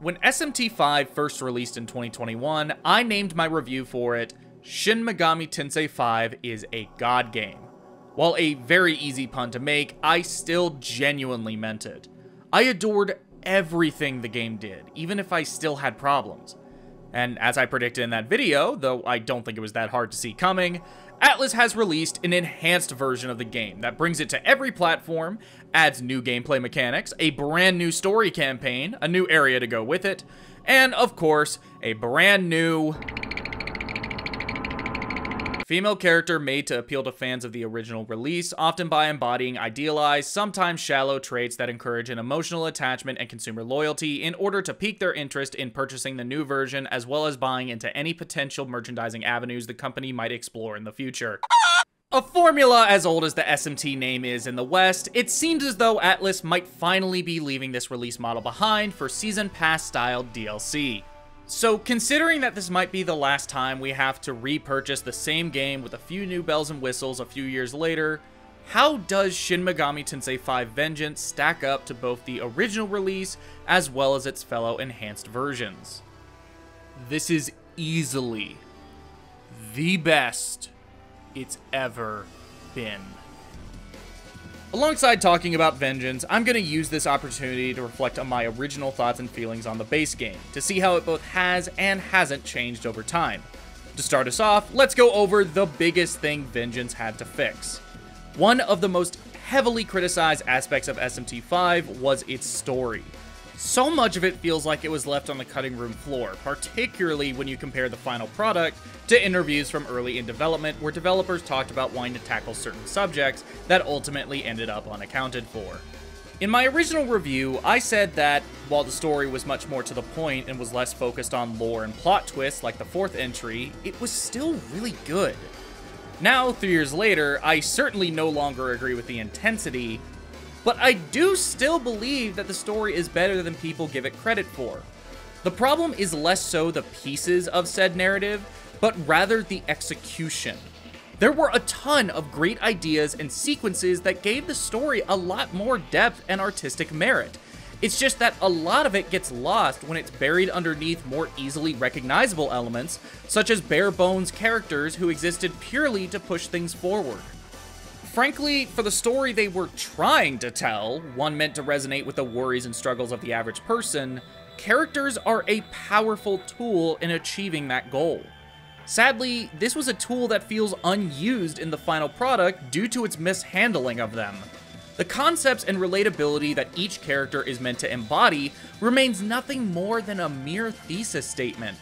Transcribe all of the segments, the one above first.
When SMT5 first released in 2021, I named my review for it, Shin Megami Tensei 5 is a god game. While a very easy pun to make, I still genuinely meant it. I adored everything the game did, even if I still had problems. And as I predicted in that video, though I don't think it was that hard to see coming, Atlus has released an enhanced version of the game that brings it to every platform, adds new gameplay mechanics, a brand new story campaign, a new area to go with it, and of course, a brand new female character made to appeal to fans of the original release, often by embodying idealized, sometimes shallow traits that encourage an emotional attachment and consumer loyalty in order to pique their interest in purchasing the new version, as well as buying into any potential merchandising avenues the company might explore in the future. A formula as old as the SMT name is in the West, it seems as though Atlus might finally be leaving this release model behind for Season Pass-style DLC. So, considering that this might be the last time we have to repurchase the same game with a few new bells and whistles a few years later, how does Shin Megami Tensei 5 Vengeance stack up to both the original release as well as its fellow enhanced versions? This is easily the best it's ever been. Alongside talking about Vengeance, I'm going to use this opportunity to reflect on my original thoughts and feelings on the base game, to see how it both has and hasn't changed over time. To start us off, let's go over the biggest thing Vengeance had to fix. One of the most heavily criticized aspects of SMT5 was its story. So much of it feels like it was left on the cutting room floor, particularly when you compare the final product to interviews from early in development where developers talked about wanting to tackle certain subjects that ultimately ended up unaccounted for. In my original review, I said that while the story was much more to the point and was less focused on lore and plot twists like the fourth entry, it was still really good. Now, 3 years later, I certainly no longer agree with the intensity, but I do still believe that the story is better than people give it credit for. The problem is less so the pieces of said narrative, but rather the execution. There were a ton of great ideas and sequences that gave the story a lot more depth and artistic merit. It's just that a lot of it gets lost when it's buried underneath more easily recognizable elements, such as bare-bones characters who existed purely to push things forward. Frankly, for the story they were trying to tell, one meant to resonate with the worries and struggles of the average person, characters are a powerful tool in achieving that goal. Sadly, this was a tool that feels unused in the final product due to its mishandling of them. The concepts and relatability that each character is meant to embody remains nothing more than a mere thesis statement.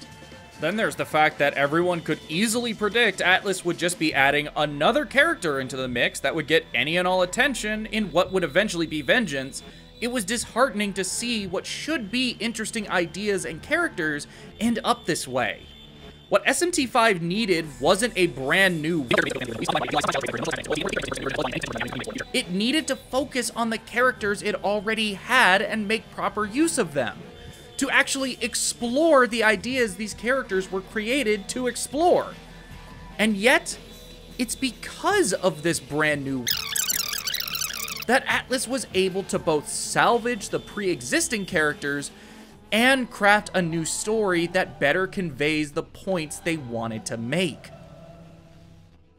Then there's the fact that everyone could easily predict Atlus would just be adding another character into the mix that would get any and all attention in what would eventually be Vengeance. It was disheartening to see what should be interesting ideas and characters end up this way. What SMT5 needed wasn't a brand new it needed to focus on the characters it already had and make proper use of them. To actually explore the ideas these characters were created to explore. And yet, it's because of this brand new that Atlus was able to both salvage the pre-existing characters and craft a new story that better conveys the points they wanted to make.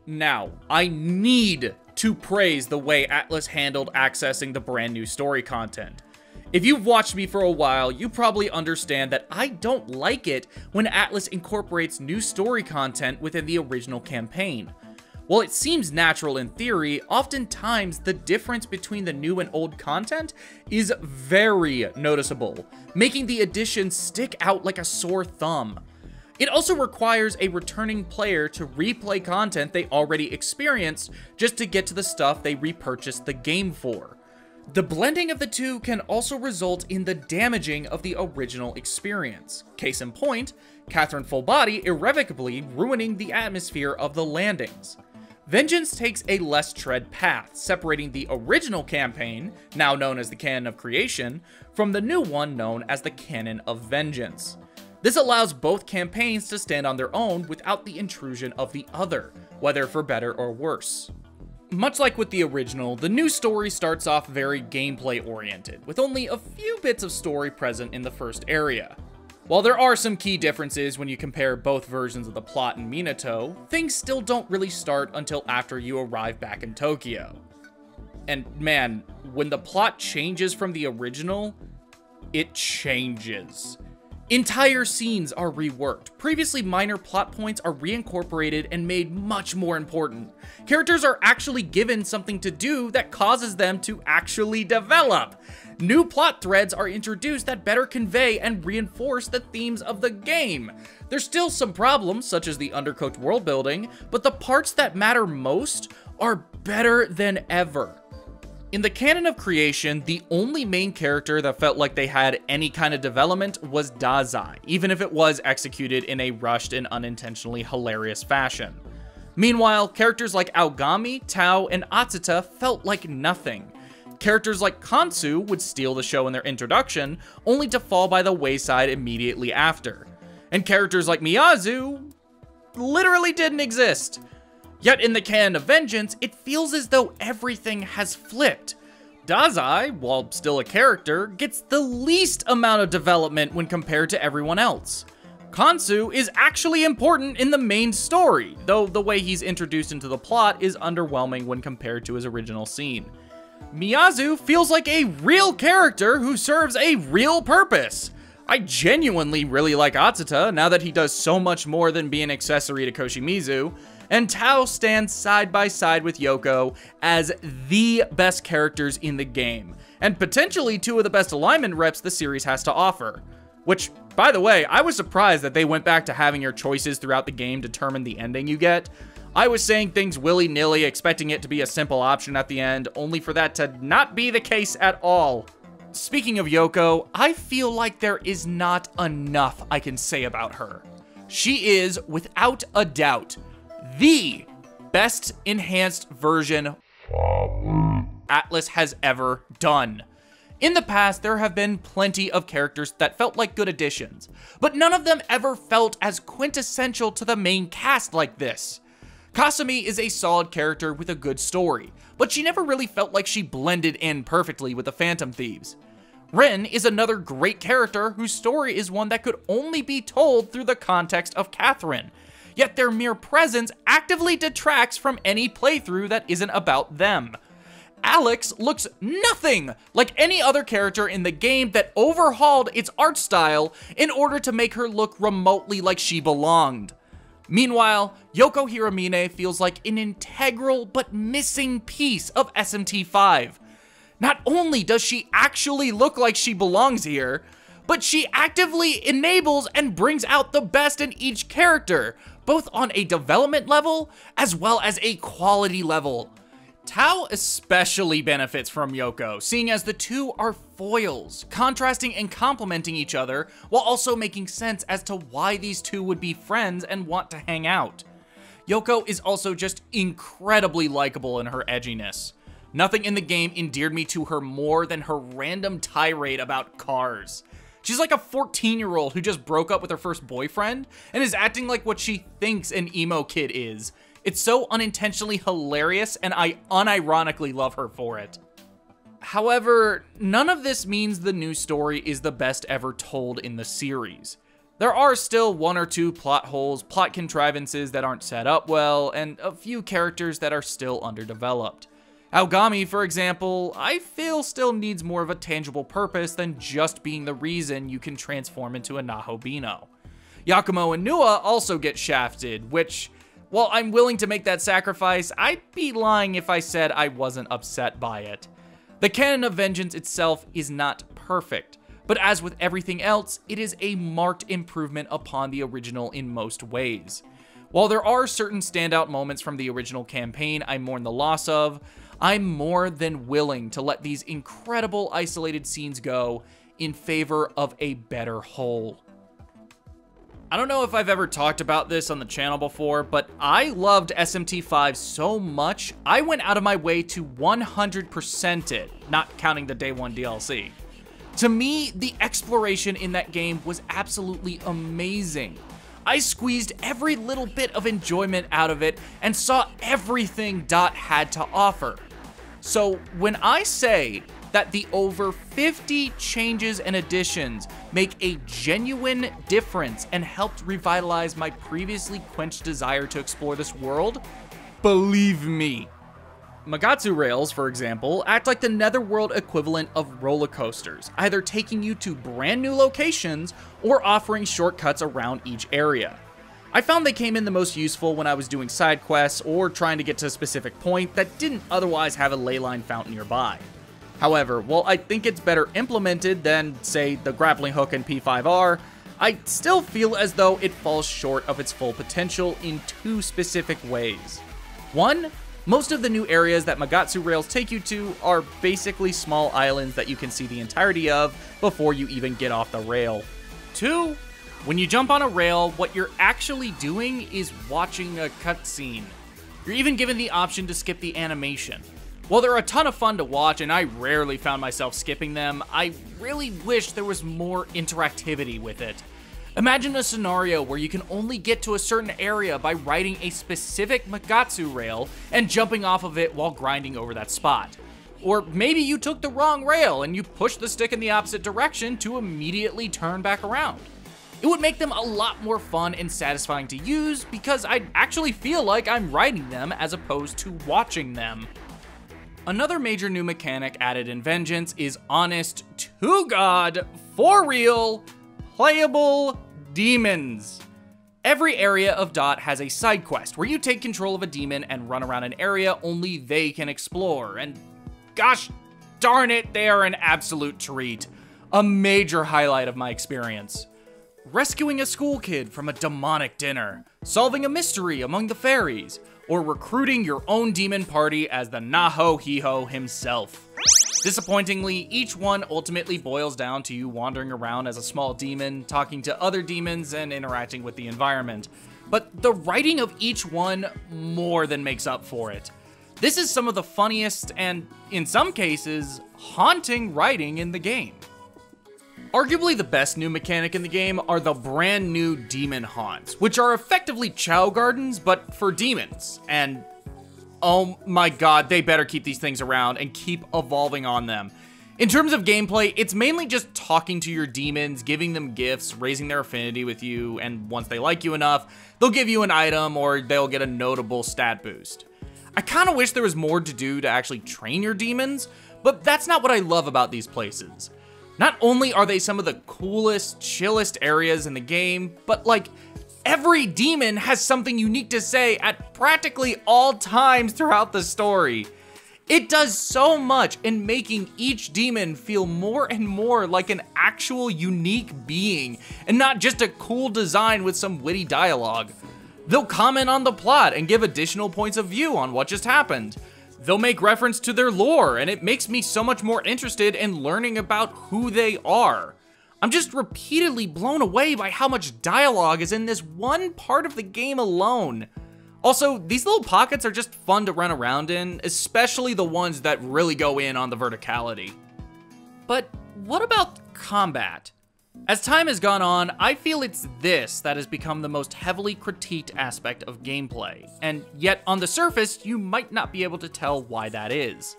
Now, I need to praise the way Atlus handled accessing the brand new story content. If you've watched me for a while, you probably understand that I don't like it when Atlus incorporates new story content within the original campaign. While it seems natural in theory, oftentimes the difference between the new and old content is very noticeable, making the additions stick out like a sore thumb. It also requires a returning player to replay content they already experienced just to get to the stuff they repurchased the game for. The blending of the two can also result in the damaging of the original experience. Case in point, Catherine Fullbody irrevocably ruining the atmosphere of the landings. Vengeance takes a less tread path, separating the original campaign, now known as the Canon of Creation, from the new one known as the Canon of Vengeance. This allows both campaigns to stand on their own without the intrusion of the other, whether for better or worse. Much like with the original, the new story starts off very gameplay-oriented, with only a few bits of story present in the first area. While there are some key differences when you compare both versions of the plot in Minato, things still don't really start until after you arrive back in Tokyo. And man, when the plot changes from the original, it changes. Entire scenes are reworked. Previously minor plot points are reincorporated and made much more important. Characters are actually given something to do that causes them to actually develop. New plot threads are introduced that better convey and reinforce the themes of the game. There's still some problems, such as the undercooked world building, but the parts that matter most are better than ever. In the canon of creation, the only main character that felt like they had any kind of development was Dazai, even if it was executed in a rushed and unintentionally hilarious fashion. Meanwhile, characters like Aogami, Tao, and Atsuta felt like nothing. Characters like Kansu would steal the show in their introduction, only to fall by the wayside immediately after. And characters like Miyazu literally didn't exist. Yet in the canon of Vengeance, it feels as though everything has flipped. Dazai, while still a character, gets the least amount of development when compared to everyone else. Kansu is actually important in the main story, though the way he's introduced into the plot is underwhelming when compared to his original scene. Miyazu feels like a real character who serves a real purpose. I genuinely really like Atsuta now that he does so much more than be an accessory to Koshimizu, and Tao stands side by side with Yoko as the best characters in the game, and potentially two of the best alignment reps the series has to offer. Which, by the way, I was surprised that they went back to having your choices throughout the game determine the ending you get. I was saying things willy-nilly, expecting it to be a simple option at the end, only for that to not be the case at all. Speaking of Yoko, I feel like there is not enough I can say about her. She is, without a doubt, the best enhanced version Atlus has ever done. In the past, there have been plenty of characters that felt like good additions, but none of them ever felt as quintessential to the main cast like this. Kasumi is a solid character with a good story, but she never really felt like she blended in perfectly with the Phantom Thieves. Ren is another great character whose story is one that could only be told through the context of Catherine, yet their mere presence actively detracts from any playthrough that isn't about them. Alex looks nothing like any other character in the game that overhauled its art style in order to make her look remotely like she belonged. Meanwhile, Yoko Hiramine feels like an integral but missing piece of SMT5. Not only does she actually look like she belongs here, but she actively enables and brings out the best in each character, both on a development level as well as a quality level. Tao especially benefits from Yoko, seeing as the two are foils, contrasting and complementing each other, while also making sense as to why these two would be friends and want to hang out. Yoko is also just incredibly likable in her edginess. Nothing in the game endeared me to her more than her random tirade about cars. She's like a 14-year-old who just broke up with her first boyfriend and is acting like what she thinks an emo kid is. It's so unintentionally hilarious, and I unironically love her for it. However, none of this means the new story is the best ever told in the series. There are still one or two plot holes, plot contrivances that aren't set up well, and a few characters that are still underdeveloped. Aogami, for example, I feel still needs more of a tangible purpose than just being the reason you can transform into a Nahobino. Yakumo and Nua also get shafted, which, while I'm willing to make that sacrifice, I'd be lying if I said I wasn't upset by it. The canon of Vengeance itself is not perfect, but as with everything else, it is a marked improvement upon the original in most ways. While there are certain standout moments from the original campaign I mourn the loss of, I'm more than willing to let these incredible isolated scenes go in favor of a better whole. I don't know if I've ever talked about this on the channel before, but I loved SMT5 so much, I went out of my way to 100% it, not counting the Day 1 DLC. To me, the exploration in that game was absolutely amazing. I squeezed every little bit of enjoyment out of it and saw everything Dot had to offer. So when I say that the over 50 changes and additions make a genuine difference and helped revitalize my previously quenched desire to explore this world, believe me. Magatsu rails, for example, act like the netherworld equivalent of roller coasters, either taking you to brand new locations or offering shortcuts around each area. I found they came in the most useful when I was doing side quests or trying to get to a specific point that didn't otherwise have a leyline fountain nearby. However, while I think it's better implemented than, say, the grappling hook in P5R, I still feel as though it falls short of its full potential in two specific ways. One, most of the new areas that Magatsu rails take you to are basically small islands that you can see the entirety of before you even get off the rail. Two, when you jump on a rail, what you're actually doing is watching a cutscene. You're even given the option to skip the animation. While they're a ton of fun to watch, and I rarely found myself skipping them, I really wish there was more interactivity with it. Imagine a scenario where you can only get to a certain area by riding a specific Magatsu rail and jumping off of it while grinding over that spot. Or maybe you took the wrong rail and you pushed the stick in the opposite direction to immediately turn back around. It would make them a lot more fun and satisfying to use because I'd actually feel like I'm riding them as opposed to watching them. Another major new mechanic added in Vengeance is honest, to God, for real, playable demons. Every area of Dot has a side quest where you take control of a demon and run around an area only they can explore, and gosh darn it, they are an absolute treat. A major highlight of my experience. Rescuing a school kid from a demonic dinner, solving a mystery among the fairies, or recruiting your own demon party as the Naho-Hiho himself. Disappointingly, each one ultimately boils down to you wandering around as a small demon, talking to other demons, and interacting with the environment. But the writing of each one more than makes up for it. This is some of the funniest and, in some cases, haunting writing in the game. Arguably the best new mechanic in the game are the brand new demon haunts, which are effectively Chow Gardens, but for demons. And oh my god, they better keep these things around and keep evolving on them. In terms of gameplay, it's mainly just talking to your demons, giving them gifts, raising their affinity with you, and once they like you enough, they'll give you an item or they'll get a notable stat boost. I kinda wish there was more to do to actually train your demons, but that's not what I love about these places. Not only are they some of the coolest, chillest areas in the game, but like, every demon has something unique to say at practically all times throughout the story. It does so much in making each demon feel more and more like an actual unique being, and not just a cool design with some witty dialogue. They'll comment on the plot and give additional points of view on what just happened. They'll make reference to their lore, and it makes me so much more interested in learning about who they are. I'm just repeatedly blown away by how much dialogue is in this one part of the game alone. Also, these little pockets are just fun to run around in, especially the ones that really go in on the verticality. But what about combat? As time has gone on, I feel it's this that has become the most heavily critiqued aspect of gameplay, and yet on the surface, you might not be able to tell why that is.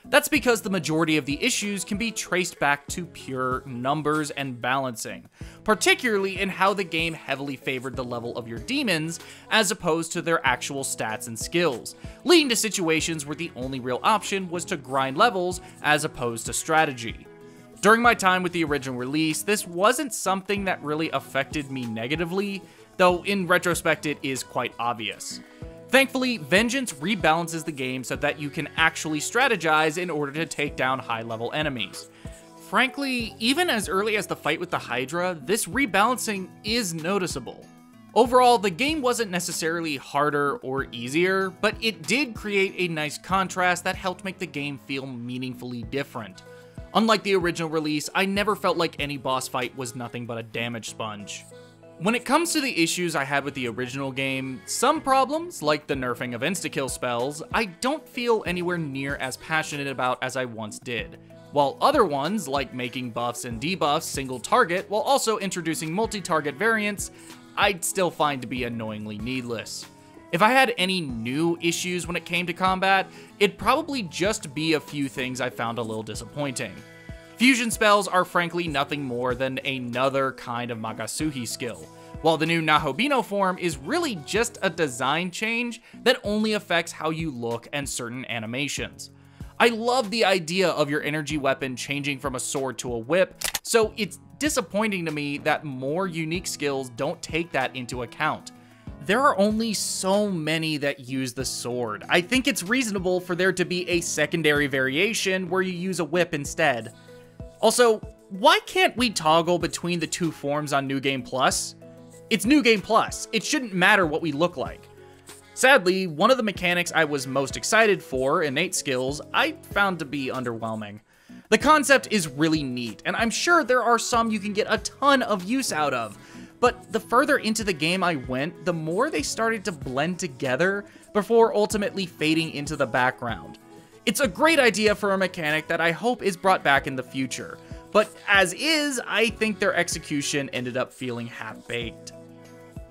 That's because the majority of the issues can be traced back to pure numbers and balancing, particularly in how the game heavily favored the level of your demons as opposed to their actual stats and skills, leading to situations where the only real option was to grind levels as opposed to strategy. During my time with the original release, this wasn't something that really affected me negatively, though in retrospect it is quite obvious. Thankfully, Vengeance rebalances the game so that you can actually strategize in order to take down high-level enemies. Frankly, even as early as the fight with the Hydra, this rebalancing is noticeable. Overall, the game wasn't necessarily harder or easier, but it did create a nice contrast that helped make the game feel meaningfully different. Unlike the original release, I never felt like any boss fight was nothing but a damage sponge. When it comes to the issues I had with the original game, some problems, like the nerfing of insta-kill spells, I don't feel anywhere near as passionate about as I once did. While other ones, like making buffs and debuffs single target while also introducing multi-target variants, I'd still find to be annoyingly needless. If I had any new issues when it came to combat, it'd probably just be a few things I found a little disappointing. Fusion spells are frankly nothing more than another kind of Magasuhi skill, while the new Nahobino form is really just a design change that only affects how you look and certain animations. I love the idea of your energy weapon changing from a sword to a whip, so it's disappointing to me that more unique skills don't take that into account. There are only so many that use the sword. I think it's reasonable for there to be a secondary variation where you use a whip instead. Also, why can't we toggle between the two forms on New Game Plus? It's New Game Plus. It shouldn't matter what we look like. Sadly, one of the mechanics I was most excited for, innate skills, I found to be underwhelming. The concept is really neat, and I'm sure there are some you can get a ton of use out of, but the further into the game I went, the more they started to blend together before ultimately fading into the background. It's a great idea for a mechanic that I hope is brought back in the future, but as is, I think their execution ended up feeling half-baked.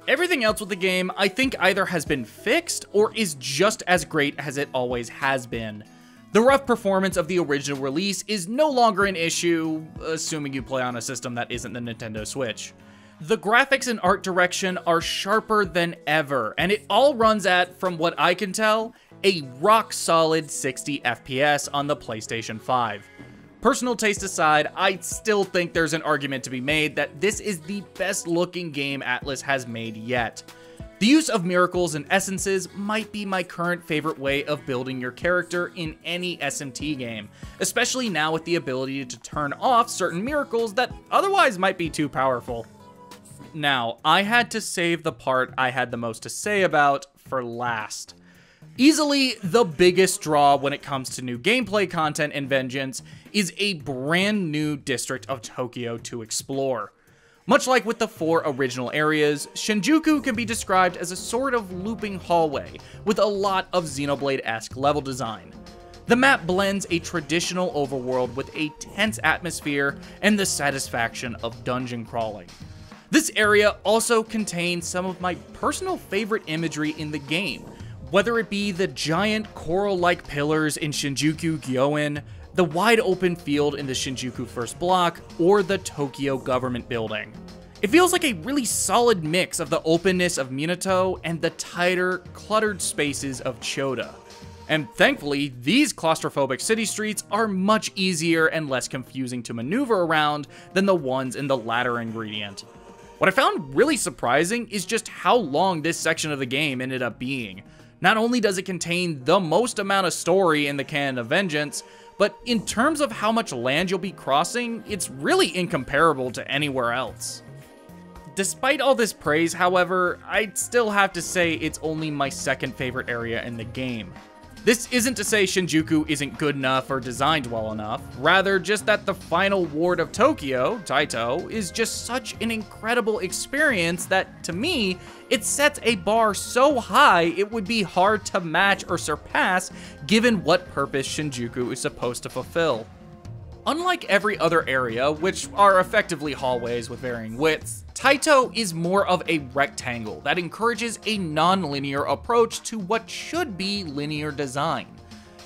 Everything else with the game, I think either has been fixed or is just as great as it always has been. The rough performance of the original release is no longer an issue, assuming you play on a system that isn't the Nintendo Switch. The graphics and art direction are sharper than ever, and it all runs at, from what I can tell, a rock-solid 60 FPS on the PlayStation 5. Personal taste aside, I still think there's an argument to be made that this is the best looking game Atlus has made yet. The use of miracles and essences might be my current favorite way of building your character in any SMT game, especially now with the ability to turn off certain miracles that otherwise might be too powerful. Now, I had to save the part I had the most to say about for last. Easily the biggest draw when it comes to new gameplay content in Vengeance is a brand new district of Tokyo to explore. Much like with the 4 original areas, Shinjuku can be described as a sort of looping hallway with a lot of Xenoblade-esque level design. The map blends a traditional overworld with a tense atmosphere and the satisfaction of dungeon crawling. This area also contains some of my personal favorite imagery in the game, whether it be the giant coral-like pillars in Shinjuku Gyoen, the wide open field in the Shinjuku First Block, or the Tokyo government building. It feels like a really solid mix of the openness of Minato and the tighter, cluttered spaces of Choda. And thankfully, these claustrophobic city streets are much easier and less confusing to maneuver around than the ones in the latter ingredient. What I found really surprising is just how long this section of the game ended up being. Not only does it contain the most amount of story in the canon of Vengeance, but in terms of how much land you'll be crossing, it's really incomparable to anywhere else. Despite all this praise, however, I'd still have to say it's only my second favorite area in the game. This isn't to say Shinjuku isn't good enough or designed well enough, rather just that the final ward of Tokyo, Taito, is just such an incredible experience that, to me, it sets a bar so high it would be hard to match or surpass given what purpose Shinjuku is supposed to fulfill. Unlike every other area, which are effectively hallways with varying widths, Taito is more of a rectangle that encourages a non-linear approach to what should be linear design.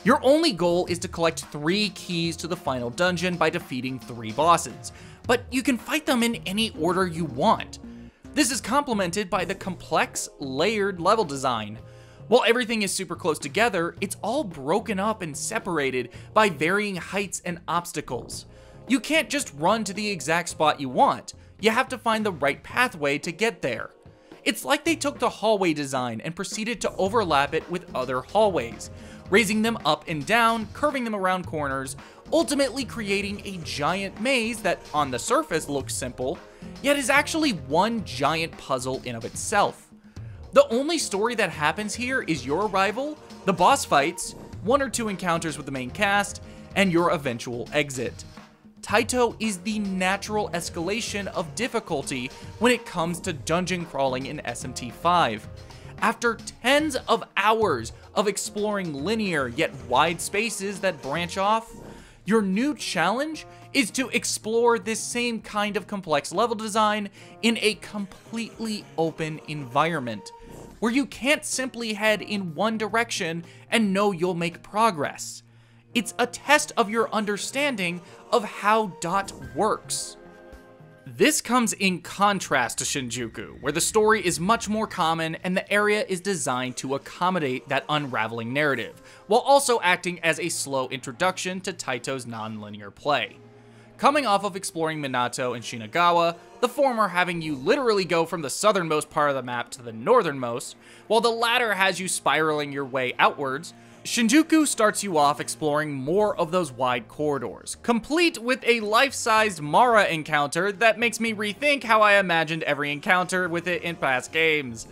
Your only goal is to collect 3 keys to the final dungeon by defeating 3 bosses, but you can fight them in any order you want. This is complemented by the complex, layered level design. While everything is super close together, it's all broken up and separated by varying heights and obstacles. You can't just run to the exact spot you want. You have to find the right pathway to get there. It's like they took the hallway design and proceeded to overlap it with other hallways, raising them up and down, curving them around corners, ultimately creating a giant maze that on the surface looks simple, yet is actually one giant puzzle in of itself. The only story that happens here is your arrival, the boss fights, 1 or 2 encounters with the main cast, and your eventual exit. Taito is the natural escalation of difficulty when it comes to dungeon crawling in SMT5. After tens of hours of exploring linear yet wide spaces that branch off, your new challenge is to explore this same kind of complex level design in a completely open environment, where you can't simply head in one direction and know you'll make progress. It's a test of your understanding of how Dot works. This comes in contrast to Shinjuku, where the story is much more common and the area is designed to accommodate that unraveling narrative, while also acting as a slow introduction to Taito's non-linear play. Coming off of exploring Minato and Shinagawa, the former having you literally go from the southernmost part of the map to the northernmost, while the latter has you spiraling your way outwards, Shinjuku starts you off exploring more of those wide corridors, complete with a life-sized Mara encounter that makes me rethink how I imagined every encounter with it in past games.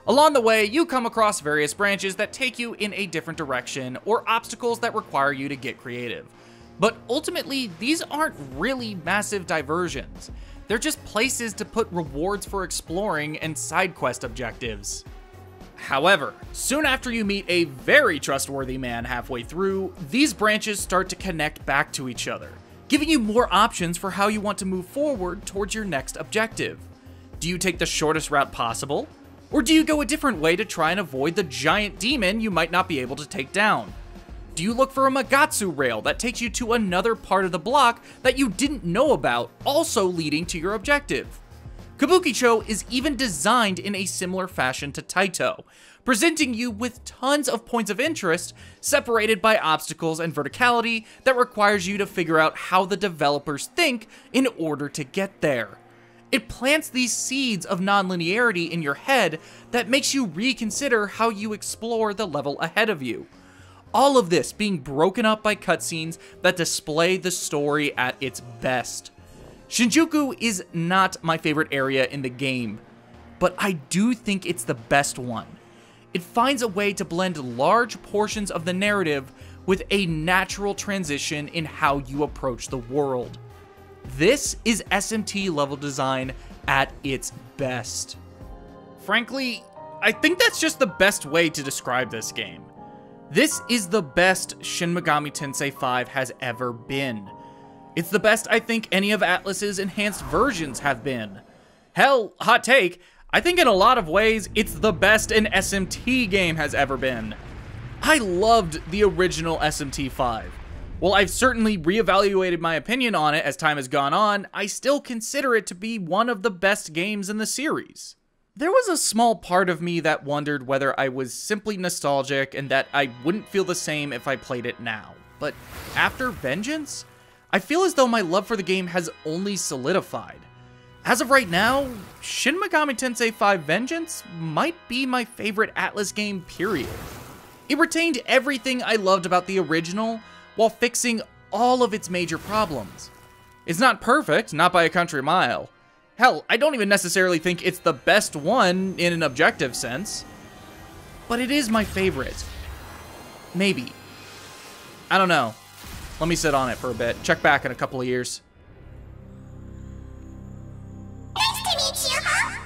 Along the way, you come across various branches that take you in a different direction, or obstacles that require you to get creative. But ultimately, these aren't really massive diversions. They're just places to put rewards for exploring and side quest objectives. However, soon after you meet a very trustworthy man halfway through, these branches start to connect back to each other, giving you more options for how you want to move forward towards your next objective. Do you take the shortest route possible? Or do you go a different way to try and avoid the giant demon you might not be able to take down? Do you look for a Magatsu rail that takes you to another part of the block that you didn't know about, also leading to your objective? Kabukicho is even designed in a similar fashion to Taito, presenting you with tons of points of interest separated by obstacles and verticality that requires you to figure out how the developers think in order to get there. It plants these seeds of non-linearity in your head that makes you reconsider how you explore the level ahead of you. All of this being broken up by cutscenes that display the story at its best. Shinjuku is not my favorite area in the game, but I do think it's the best one. It finds a way to blend large portions of the narrative with a natural transition in how you approach the world. This is SMT level design at its best. Frankly, I think that's just the best way to describe this game. This is the best Shin Megami Tensei 5 has ever been. It's the best I think any of Atlus's enhanced versions have been. Hell, hot take, I think in a lot of ways, it's the best an SMT game has ever been. I loved the original SMT5. While I've certainly reevaluated my opinion on it as time has gone on, I still consider it to be one of the best games in the series. There was a small part of me that wondered whether I was simply nostalgic and that I wouldn't feel the same if I played it now. But after Vengeance, I feel as though my love for the game has only solidified. As of right now, Shin Megami Tensei 5 Vengeance might be my favorite Atlus game, period. It retained everything I loved about the original, while fixing all of its major problems. It's not perfect, not by a country mile. Hell, I don't even necessarily think it's the best one in an objective sense. But it is my favorite. Maybe. I don't know. Let me sit on it for a bit. Check back in a couple of years. Nice to meet you, huh?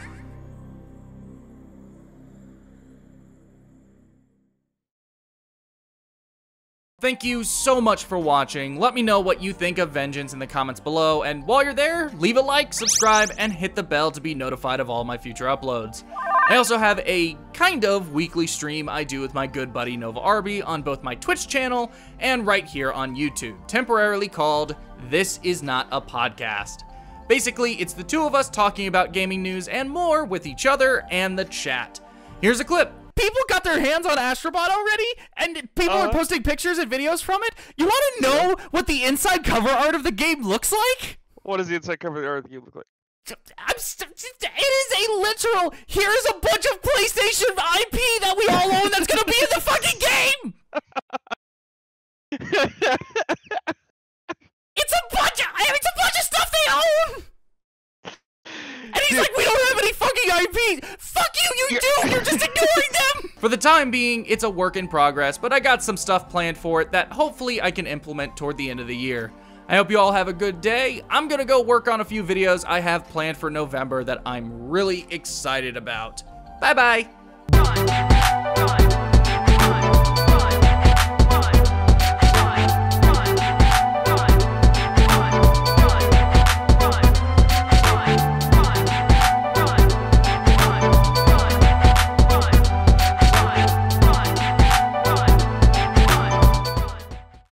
Thank you so much for watching. Let me know what you think of Vengeance in the comments below, and while you're there, leave a like, subscribe, and hit the bell to be notified of all my future uploads. I also have a kind of weekly stream I do with my good buddy Nova Arby on both my Twitch channel and right here on YouTube, temporarily called This Is Not a Podcast. Basically, it's the two of us talking about gaming news and more with each other and the chat. Here's a clip. People got their hands on Astrobot already, and people are posting pictures and videos from it. You want to know what the inside cover art of the game looks like? What does the inside cover art of the game look like? It is a literal, here's a bunch of PlayStation IP that we all own that's gonna be in the fucking game! It's a bunch of stuff they own! And he's like, we don't have any fucking IP! Fuck you, you do! You're just ignoring them! For the time being, it's a work in progress, but I got some stuff planned for it that hopefully I can implement toward the end of the year. I hope you all have a good day. I'm gonna go work on a few videos I have planned for November that I'm really excited about. Bye-bye.